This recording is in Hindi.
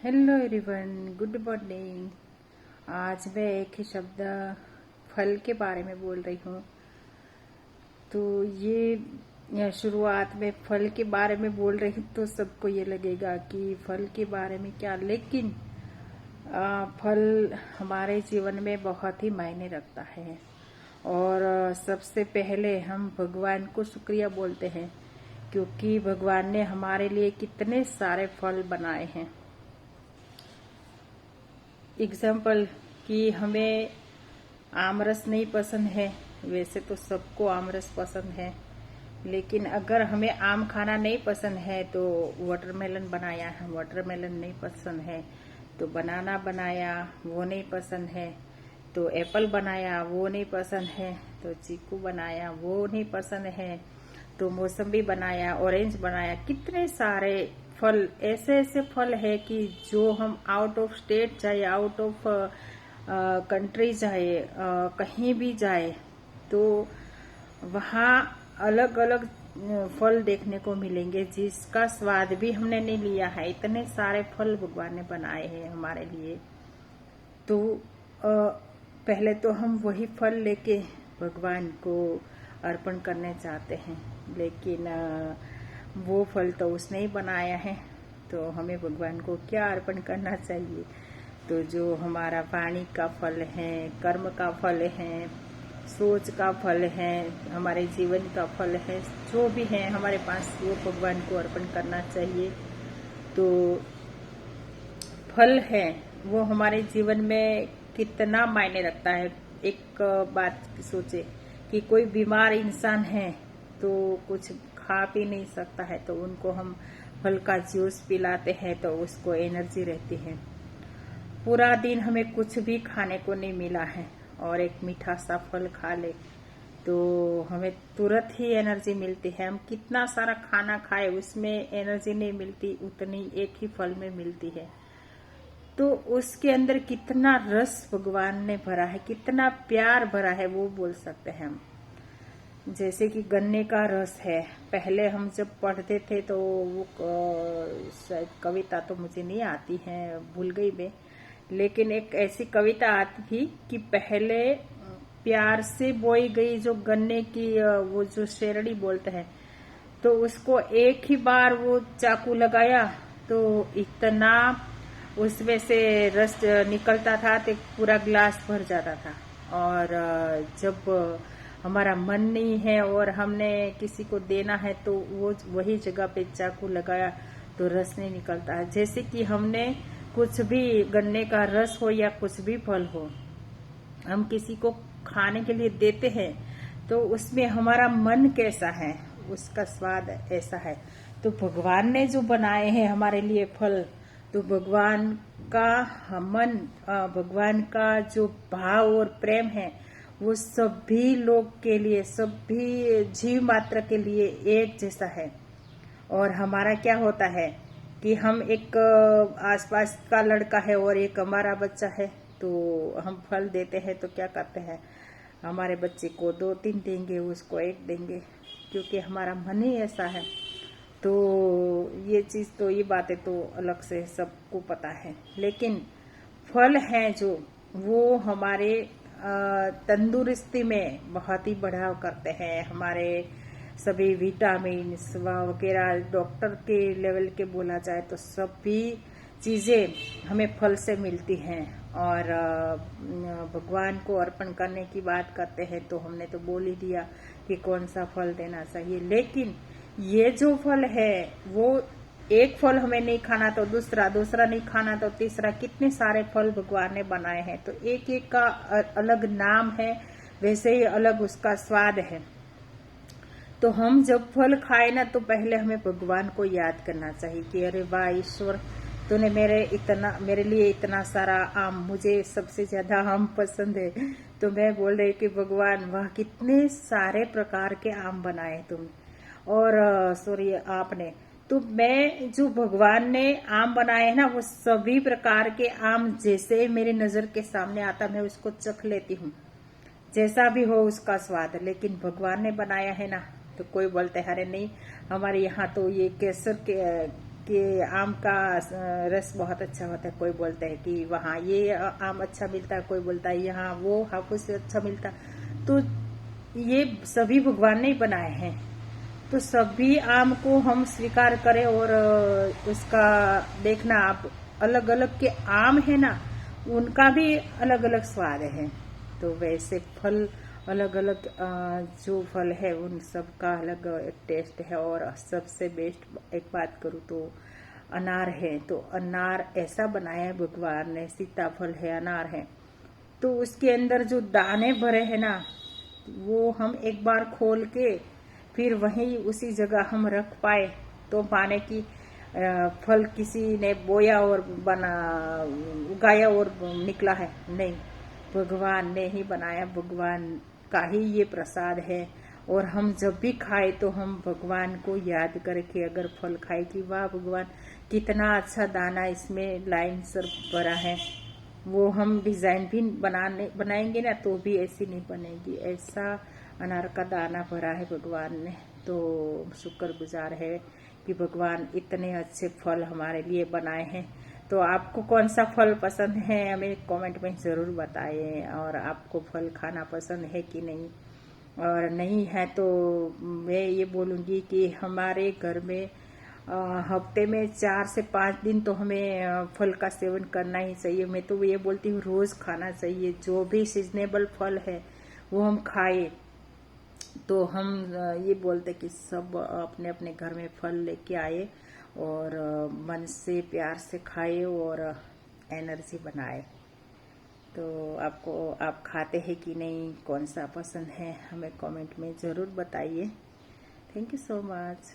Hello everyone, good morning. आज मैं एक ही शब्द फल के बारे में बोल रही हूँ। तो ये शुरुआत में फल के बारे में बोल रही हूँ तो सबको ये लगेगा कि फल के बारे में क्या, लेकिन फल हमारे जीवन में बहुत ही मायने रखता है। और सबसे पहले हम भगवान को शुक्रिया बोलते हैं, क्योंकि भगवान ने हमारे लिए कितने सारे फल बनाए हैं। एग्जाम्पल कि हमें आमरस नहीं पसंद है, वैसे तो सबको आमरस पसंद है, लेकिन अगर हमें आम खाना नहीं पसंद है तो वाटरमेलन बनाया है, वाटरमेलन नहीं पसंद है तो बनाना बनाया, वो नहीं पसंद है तो एप्पल बनाया, वो नहीं पसंद है तो चीकू बनाया, वो नहीं पसंद है तो मौसम्बी बनाया, ऑरेंज बनाया। कितने सारे फल, ऐसे ऐसे फल है कि जो हम आउट ऑफ स्टेट जाए, आउट ऑफ कंट्री जाए, कहीं भी जाए तो वहाँ अलग अलग फल देखने को मिलेंगे जिसका स्वाद भी हमने नहीं लिया है। इतने सारे फल भगवान ने बनाए हैं हमारे लिए। तो पहले तो हम वही फल लेके भगवान को अर्पण करने चाहते हैं, लेकिन वो फल तो उसने ही बनाया है, तो हमें भगवान को क्या अर्पण करना चाहिए। तो जो हमारा वाणी का फल है, कर्म का फल है, सोच का फल है, हमारे जीवन का फल है, जो भी है हमारे पास, वो भगवान को अर्पण करना चाहिए। तो फल है वो हमारे जीवन में कितना मायने रखता है। एक बात सोचे कि कोई बीमार इंसान है तो कुछ खा पी नहीं सकता है, तो उनको हम फल का जूस पिलाते हैं तो उसको एनर्जी रहती है। पूरा दिन हमें कुछ भी खाने को नहीं मिला है और एक मीठा सा फल खा ले तो हमें तुरंत ही एनर्जी मिलती है। हम कितना सारा खाना खाए उसमें एनर्जी नहीं मिलती, उतनी एक ही फल में मिलती है। तो उसके अंदर कितना रस भगवान ने भरा है, कितना प्यार भरा है, वो बोल सकते हैं हम। जैसे कि गन्ने का रस है, पहले हम जब पढ़ते थे तो वो शायद कविता तो मुझे नहीं आती है, भूल गई मैं, लेकिन एक ऐसी कविता आती थी कि पहले प्यार से बोई गई जो गन्ने की वो जो शेरड़ी बोलते हैं, तो उसको एक ही बार वो चाकू लगाया तो इतना उसमें से रस निकलता था तो पूरा ग्लास भर जाता था। और जब हमारा मन नहीं है और हमने किसी को देना है तो वो वही जगह पे चाकू लगाया तो रस नहीं निकलता है। जैसे कि हमने कुछ भी गन्ने का रस हो या कुछ भी फल हो, हम किसी को खाने के लिए देते हैं तो उसमें हमारा मन कैसा है, उसका स्वाद ऐसा है। तो भगवान ने जो बनाए हैं हमारे लिए फल, तो भगवान का मन, भगवान का जो भाव और प्रेम है वो सभी लोग के लिए, सभी जीव मात्र के लिए एक जैसा है। और हमारा क्या होता है कि हम एक आसपास का लड़का है और एक हमारा बच्चा है, तो हम फल देते हैं तो क्या करते हैं, हमारे बच्चे को 2-3 देंगे, उसको 1 देंगे, क्योंकि हमारा मन ही ऐसा है। तो ये चीज तो, ये बातें तो अलग से सबको पता है, लेकिन फल हैं जो वो हमारे तंदुरुस्ती में बहुत ही बढ़ाव करते हैं। हमारे सभी विटामिन वगैरह, डॉक्टर के लेवल के बोला जाए तो सभी चीजें हमें फल से मिलती हैं। और भगवान को अर्पण करने की बात करते हैं तो हमने तो बोल ही दिया कि कौन सा फल देना चाहिए, लेकिन ये जो फल है वो एक फल हमें नहीं खाना तो दूसरा, दूसरा नहीं खाना तो तीसरा, कितने सारे फल भगवान ने बनाए हैं। तो एक एक का अलग नाम है, वैसे ही अलग उसका स्वाद है। तो हम जब फल खाए ना तो पहले हमें भगवान को याद करना चाहिए कि अरे वाह ईश्वर, तूने मेरे लिए इतना सारा आम, मुझे सबसे ज्यादा आम पसंद है, तो मैं बोल रही कि भगवान वाह कितने सारे प्रकार के आम बनाए तुम, और सॉरी आपने, तो मैं जो भगवान ने आम बनाए ना वो सभी प्रकार के आम जैसे मेरे नजर के सामने आता मैं उसको चख लेती हूँ, जैसा भी हो उसका स्वाद। लेकिन भगवान ने बनाया है ना, तो कोई बोलते हैं अरे नहीं हमारे यहाँ तो ये केसर के कि आम का रस बहुत अच्छा होता है। कोई बोलता है कि वहाँ ये आम अच्छा मिलता है, कोई बोलता है यहाँ वो हापुस से अच्छा मिलता। तो ये सभी भगवान ने ही बनाए हैं, तो सभी आम को हम स्वीकार करें। और उसका देखना, आप अलग अलग के आम है ना, उनका भी अलग अलग स्वाद है। तो वैसे फल अलग अलग, जो फल है उन सब का अलग टेस्ट है। और सबसे बेस्ट एक बात करूँ तो अनार है। तो अनार ऐसा बनाया है भगवान ने, सीताफल है, अनार है, तो उसके अंदर जो दाने भरे हैं ना, वो हम एक बार खोल के फिर वहीं उसी जगह हम रख पाए तो माने कि फल किसी ने बोया और बना उगाया और निकला है, नहीं, भगवान ने ही बनाया, भगवान का ही ये प्रसाद है। और हम जब भी खाए तो हम भगवान को याद करके अगर फल खाए कि वाह भगवान, कितना अच्छा दाना इसमें लाइन सर भरा है, वो हम डिजाइन भी बनाएंगे ना तो भी ऐसी नहीं बनेगी। ऐसा अनार का दाना भरा है भगवान ने। तो शुक्रगुजार है कि भगवान इतने अच्छे फल हमारे लिए बनाए हैं। तो आपको कौन सा फल पसंद है हमें कमेंट में ज़रूर बताइए। और आपको फल खाना पसंद है कि नहीं, और नहीं है तो मैं ये बोलूँगी कि हमारे घर में हफ्ते में 4 से 5 दिन तो हमें फल का सेवन करना ही चाहिए। मैं तो ये बोलती हूँ रोज़ खाना चाहिए। जो भी सीजनेबल फल है वो हम खाए। तो हम ये बोलते कि सब अपने अपने घर में फल लेके आए और मन से प्यार से खाए और एनर्जी बनाए। तो आपको, आप खाते हैं कि नहीं, कौन सा पसंद है, हमें कमेंट में ज़रूर बताइए। Thank you so much.